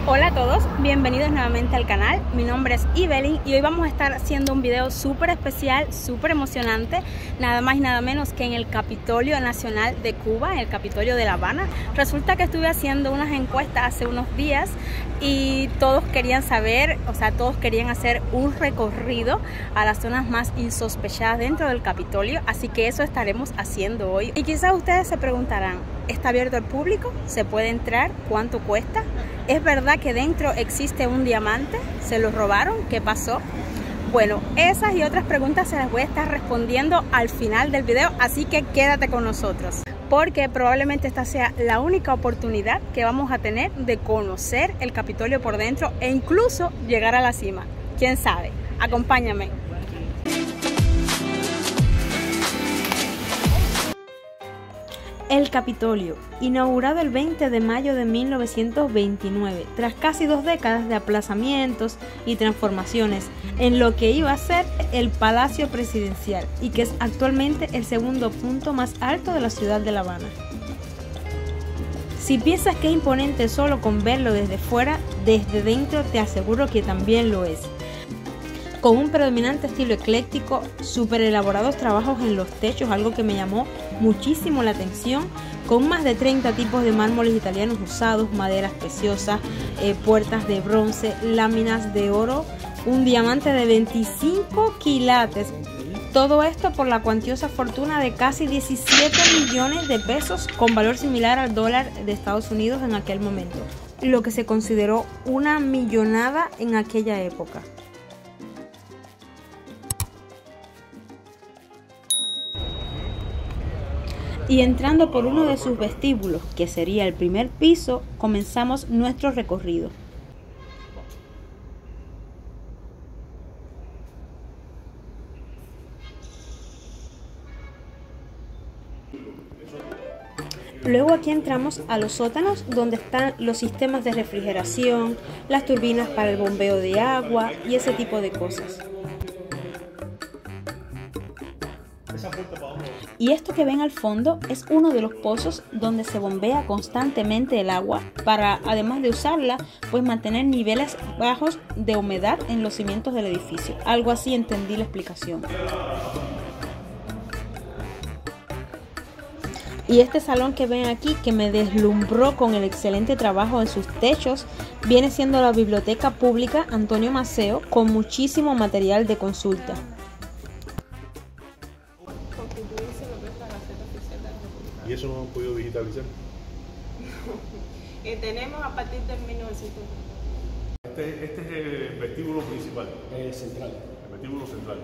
Hola a todos, bienvenidos nuevamente al canal. Mi nombre es Evelyn y hoy vamos a estar haciendo un video súper especial, súper emocionante, nada más y nada menos que en el Capitolio Nacional de Cuba, en el Capitolio de La Habana. Resulta que estuve haciendo unas encuestas hace unos días y todos querían saber, todos querían hacer un recorrido a las zonas más insospechadas dentro del Capitolio, así que eso estaremos haciendo hoy. Y quizás ustedes se preguntarán, ¿está abierto al público? ¿Se puede entrar? ¿Cuánto cuesta? ¿Es verdad que dentro existe un diamante? ¿Se lo robaron? ¿Qué pasó? Bueno, esas y otras preguntas se las voy a estar respondiendo al final del video, así que quédate con nosotros, porque probablemente esta sea la única oportunidad que vamos a tener de conocer el Capitolio por dentro e incluso llegar a la cima. ¿Quién sabe? Acompáñame. El Capitolio, inaugurado el 20 de mayo de 1929, tras casi 2 décadas de aplazamientos y transformaciones en lo que iba a ser el Palacio Presidencial y que es actualmente el segundo punto más alto de la ciudad de La Habana. Si piensas que es imponente solo con verlo desde fuera, desde dentro te aseguro que también lo es. Con un predominante estilo ecléctico, súper elaborados trabajos en los techos, algo que me llamó muchísimo la atención, con más de 30 tipos de mármoles italianos usados, maderas preciosas, puertas de bronce, láminas de oro, un diamante de 25 quilates. Todo esto por la cuantiosa fortuna de casi 17 millones de pesos, con valor similar al dólar de Estados Unidos en aquel momento, lo que se consideró una millonada en aquella época. Y entrando por uno de sus vestíbulos, que sería el primer piso, comenzamos nuestro recorrido. Luego aquí entramos a los sótanos, donde están los sistemas de refrigeración, las turbinas para el bombeo de agua y ese tipo de cosas. Y esto que ven al fondo es uno de los pozos donde se bombea constantemente el agua para, además de usarla, pues mantener niveles bajos de humedad en los cimientos del edificio. Algo así entendí la explicación. Y este salón que ven aquí, que me deslumbró con el excelente trabajo en sus techos, viene siendo la Biblioteca Pública Antonio Maceo, con muchísimo material de consulta. ¿Y eso no lo han podido digitalizar? Tenemos a partir del 1900. Este es el vestíbulo principal. Central. El vestíbulo central.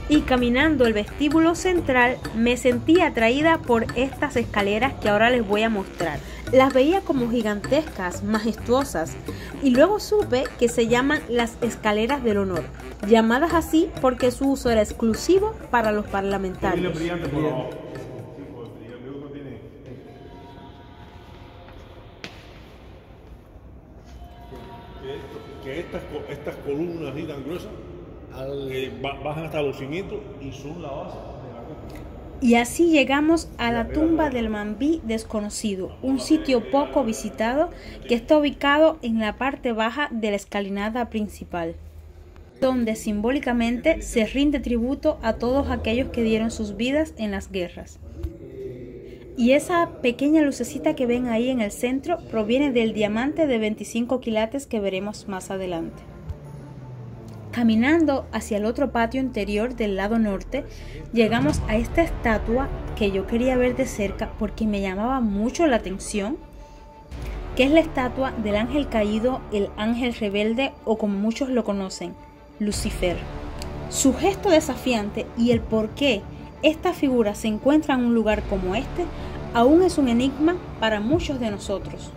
Y caminando el vestíbulo central me sentí atraída por estas escaleras que ahora les voy a mostrar. Las veía como gigantescas, majestuosas, y luego supe que se llaman las escaleras del honor, llamadas así porque su uso era exclusivo para los parlamentarios. Brillante por abajo. Que estas columnas así tan gruesas bajan hasta los cimientos y son la base de la cúpula. Y así llegamos a la tumba del Mambí desconocido, un sitio poco visitado que está ubicado en la parte baja de la escalinata principal, donde simbólicamente se rinde tributo a todos aquellos que dieron sus vidas en las guerras. Y esa pequeña lucecita que ven ahí en el centro proviene del diamante de 25 quilates que veremos más adelante. Caminando hacia el otro patio interior del lado norte, llegamos a esta estatua que yo quería ver de cerca porque me llamaba mucho la atención, que es la estatua del ángel caído, el ángel rebelde o como muchos lo conocen, Lucifer. Su gesto desafiante y el por qué esta figura se encuentra en un lugar como este aún es un enigma para muchos de nosotros.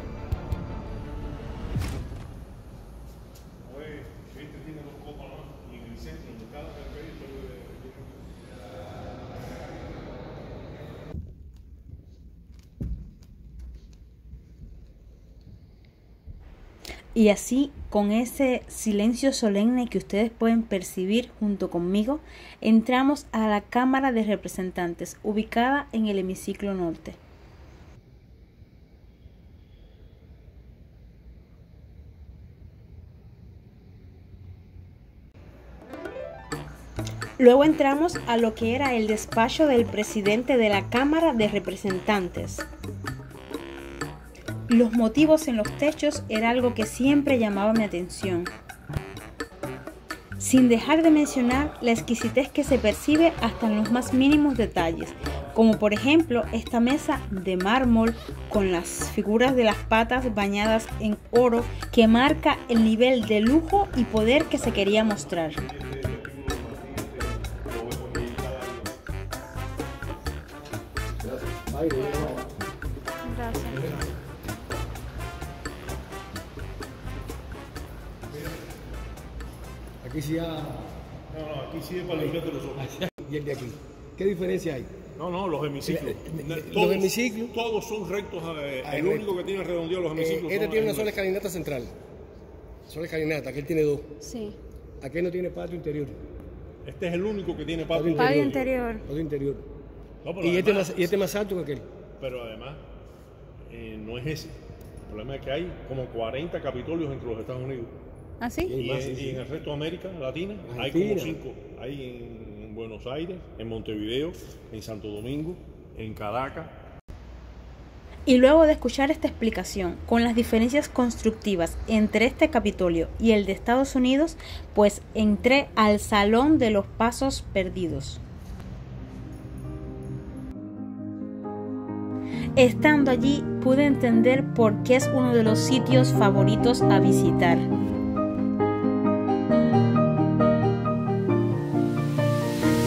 Y así, con ese silencio solemne que ustedes pueden percibir junto conmigo, entramos a la Cámara de Representantes, ubicada en el hemiciclo norte. Luego entramos a lo que era el despacho del presidente de la Cámara de Representantes. Los motivos en los techos era algo que siempre llamaba mi atención. Sin dejar de mencionar la exquisitez que se percibe hasta en los más mínimos detalles, como por ejemplo esta mesa de mármol con las figuras de las patas bañadas en oro que marca el nivel de lujo y poder que se quería mostrar. Gracias. Aquí sí ya... No, aquí sí es para limpiarte los ojos. Y el de aquí. ¿Qué diferencia hay? No, los hemiciclos. Los hemiciclos. Todos son rectos. El único que tiene redondeado los hemiciclos. Este tiene una sola escalinata central. Sola escalinata, aquel tiene dos. Sí. Aquel no tiene patio interior. Este es el único que tiene patio Patio interior. interior. Patio interior. No, pero Y además, este más alto que aquel. Pero además, no es ese. El problema es que hay como 40 capitolios entre los Estados Unidos. ¿Ah, sí? Y en el resto de América Latina hay como 5. Hay en Buenos Aires, en Montevideo, en Santo Domingo, en Caracas. Y luego de escuchar esta explicación con las diferencias constructivas entre este Capitolio y el de Estados Unidos, pues entré al Salón de los Pasos Perdidos. Estando allí pude entender por qué es uno de los sitios favoritos a visitar.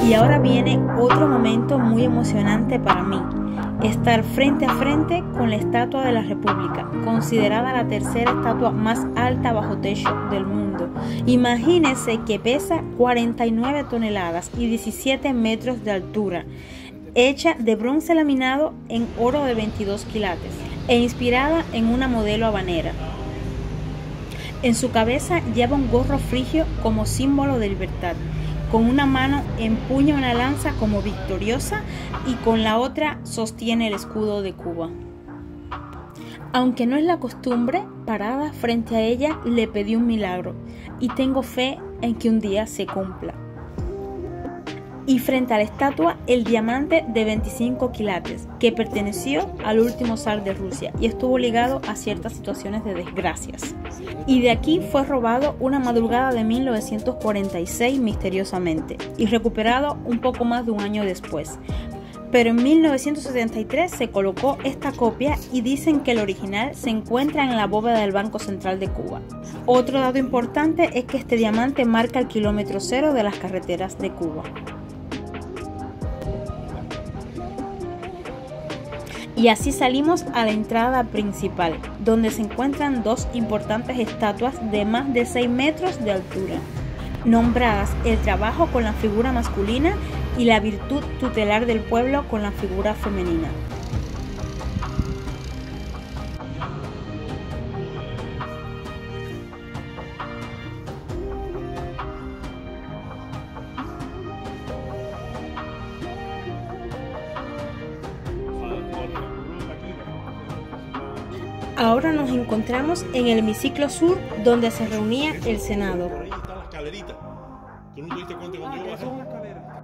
Y ahora viene otro momento muy emocionante para mí, estar frente a frente con la Estatua de la República, considerada la tercera estatua más alta bajo techo del mundo. Imagínense que pesa 49 toneladas y 17 metros de altura, hecha de bronce laminado en oro de 22 quilates e inspirada en una modelo habanera. En su cabeza lleva un gorro frigio como símbolo de libertad. Con una mano empuña una lanza como victoriosa y con la otra sostiene el escudo de Cuba. Aunque no es la costumbre, parada frente a ella le pedí un milagro y tengo fe en que un día se cumpla. Y frente a la estatua el diamante de 25 quilates que perteneció al último zar de Rusia y estuvo ligado a ciertas situaciones de desgracias. Y de aquí fue robado una madrugada de 1946 misteriosamente y recuperado un poco más de un año después. Pero en 1973 se colocó esta copia y dicen que el original se encuentra en la bóveda del Banco Central de Cuba. Otro dato importante es que este diamante marca el kilómetro cero de las carreteras de Cuba. Y así salimos a la entrada principal, donde se encuentran dos importantes estatuas de más de 6 metros de altura, nombradas el trabajo con la figura masculina y la virtud tutelar del pueblo con la figura femenina. Ahora nos encontramos en el hemiciclo sur donde se reunía el Senado. Por ahí está la escalerita. ¿Tú no te diste cuenta cuando yo bajé? Es una escalera.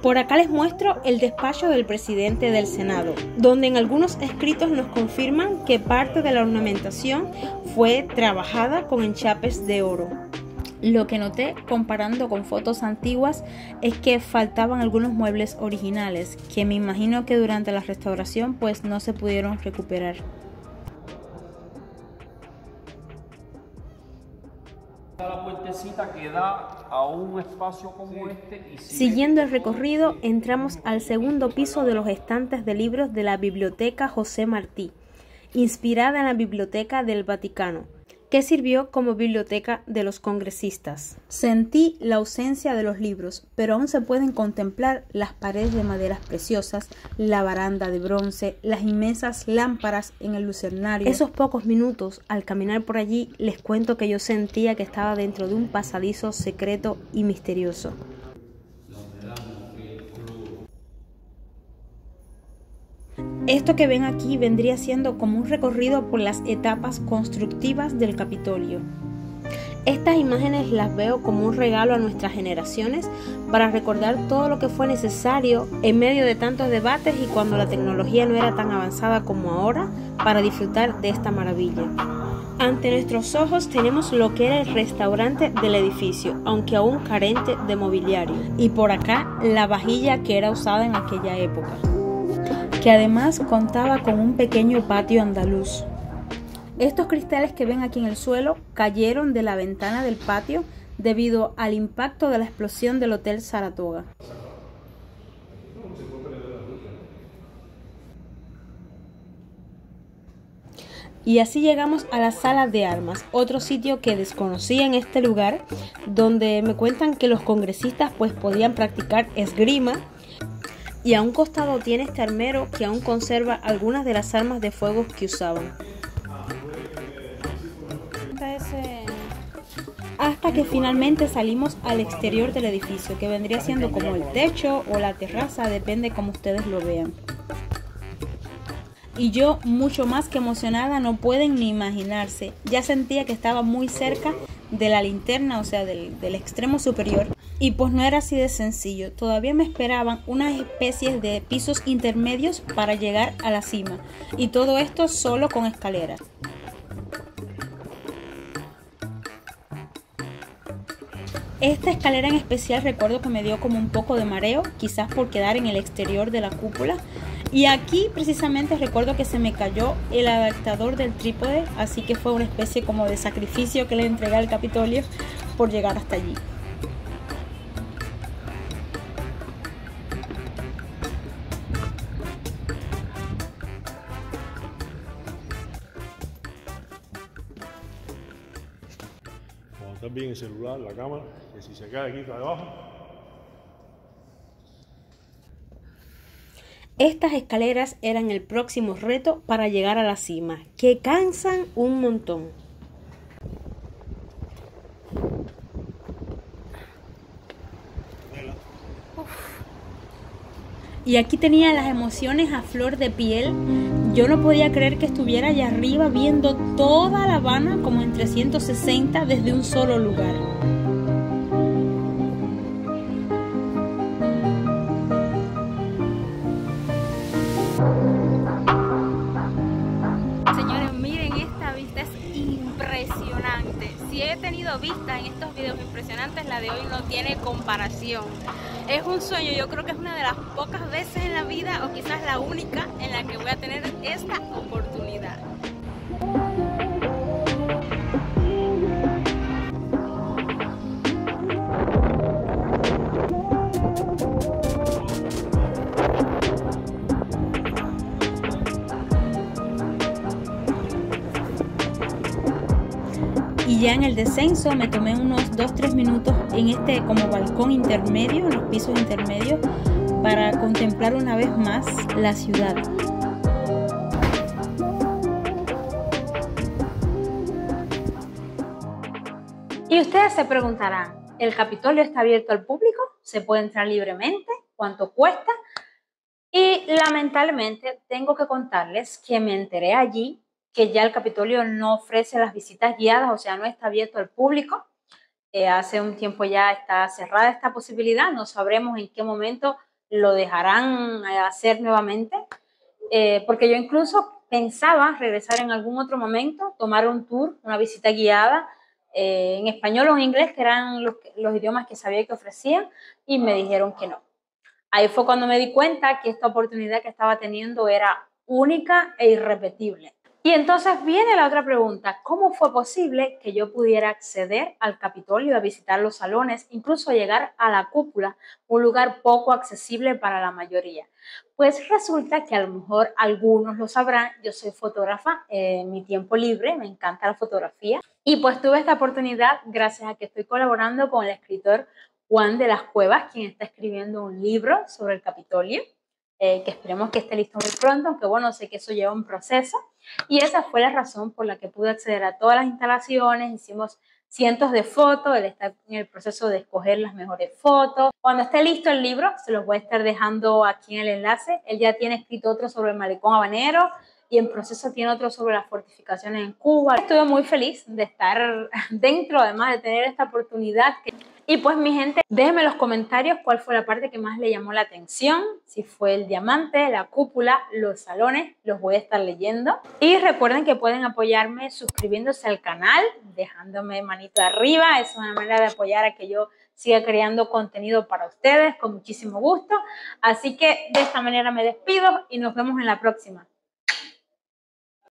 Por acá les muestro el despacho del presidente del Senado, donde en algunos escritos nos confirman que parte de la ornamentación fue trabajada con enchapes de oro. Lo que noté comparando con fotos antiguas es que faltaban algunos muebles originales, que me imagino que durante la restauración pues no se pudieron recuperar. La puertecita que da a un espacio como este. Y Siguiendo el recorrido, entramos al segundo piso de los estantes de libros de la Biblioteca José Martí, inspirada en la Biblioteca del Vaticano, que sirvió como biblioteca de los congresistas. Sentí la ausencia de los libros, pero aún se pueden contemplar las paredes de maderas preciosas, la baranda de bronce, las inmensas lámparas en el lucernario. Esos pocos minutos al caminar por allí, les cuento que yo sentía que estaba dentro de un pasadizo secreto y misterioso. Esto que ven aquí vendría siendo como un recorrido por las etapas constructivas del Capitolio. Estas imágenes las veo como un regalo a nuestras generaciones para recordar todo lo que fue necesario en medio de tantos debates y cuando la tecnología no era tan avanzada como ahora para disfrutar de esta maravilla. Ante nuestros ojos tenemos lo que era el restaurante del edificio, aunque aún carente de mobiliario, y por acá la vajilla que era usada en aquella época, que además contaba con un pequeño patio andaluz. Estos cristales que ven aquí en el suelo cayeron de la ventana del patio debido al impacto de la explosión del Hotel Saratoga. Y así llegamos a la sala de armas, otro sitio que desconocía en este lugar, donde me cuentan que los congresistas pues podían practicar esgrima. Y a un costado tiene este armero que aún conserva algunas de las armas de fuego que usaban. Hasta que finalmente salimos al exterior del edificio, que vendría siendo como el techo o la terraza, depende como ustedes lo vean. Y yo, mucho más que emocionada, no pueden ni imaginarse. Ya sentía que estaba muy cerca de la linterna, o sea, del extremo superior. Y pues no era así de sencillo. Todavía me esperaban unas especies de pisos intermedios para llegar a la cima. Y todo esto solo con escaleras. Esta escalera en especial recuerdo que me dio como un poco de mareo, quizás por quedar en el exterior de la cúpula. Y aquí precisamente recuerdo que se me cayó el adaptador del trípode, así que fue una especie como de sacrificio que le entregué al Capitolio por llegar hasta allí. Cuando está bien el celular, la cámara, que si se cae aquí está debajo. Estas escaleras eran el próximo reto para llegar a la cima, que cansan un montón. Y aquí tenía las emociones a flor de piel. Yo no podía creer que estuviera allá arriba viendo toda La Habana como en 360 desde un solo lugar. Señores, miren, esta vista es impresionante. Si he tenido vista en estos videos impresionantes, la de hoy no tiene comparación. Es un sueño, yo creo que es una de las pocas veces en la vida, o quizás la única, en la que voy a tener esta oportunidad. Y ya en el descenso me tomé unos 2-3 minutos en este como balcón intermedio, en los pisos intermedios, para contemplar una vez más la ciudad. Y ustedes se preguntarán, ¿el Capitolio está abierto al público? ¿Se puede entrar libremente? ¿Cuánto cuesta? Y lamentablemente tengo que contarles que me enteré allí que ya el Capitolio no ofrece las visitas guiadas, o sea, no está abierto al público. Hace un tiempo ya está cerrada esta posibilidad, no sabremos en qué momento lo dejarán hacer nuevamente, porque yo incluso pensaba regresar en algún otro momento, tomar un tour, una visita guiada, en español o en inglés, que eran los idiomas que sabía que ofrecían, y me dijeron que no. Ahí fue cuando me di cuenta que esta oportunidad que estaba teniendo era única e irrepetible. Y entonces viene la otra pregunta, ¿cómo fue posible que yo pudiera acceder al Capitolio, a visitar los salones, incluso llegar a la cúpula, un lugar poco accesible para la mayoría? Pues resulta que a lo mejor algunos lo sabrán, yo soy fotógrafa en mi tiempo libre, me encanta la fotografía, y pues tuve esta oportunidad gracias a que estoy colaborando con el escritor Juan de las Cuevas, quien está escribiendo un libro sobre el Capitolio, que esperemos que esté listo muy pronto, aunque bueno, sé que eso lleva un proceso. Y esa fue la razón por la que pude acceder a todas las instalaciones, hicimos cientos de fotos, él está en el proceso de escoger las mejores fotos. Cuando esté listo el libro, se los voy a estar dejando aquí en el enlace. Él ya tiene escrito otro sobre el malecón habanero y en proceso tiene otro sobre las fortificaciones en Cuba. Estuve muy feliz de estar dentro, además de tener esta oportunidad. Y pues mi gente, déjenme en los comentarios cuál fue la parte que más le llamó la atención, si fue el diamante, la cúpula, los salones, los voy a estar leyendo. Y recuerden que pueden apoyarme suscribiéndose al canal, dejándome manito arriba, es una manera de apoyar a que yo siga creando contenido para ustedes con muchísimo gusto. Así que de esta manera me despido y nos vemos en la próxima.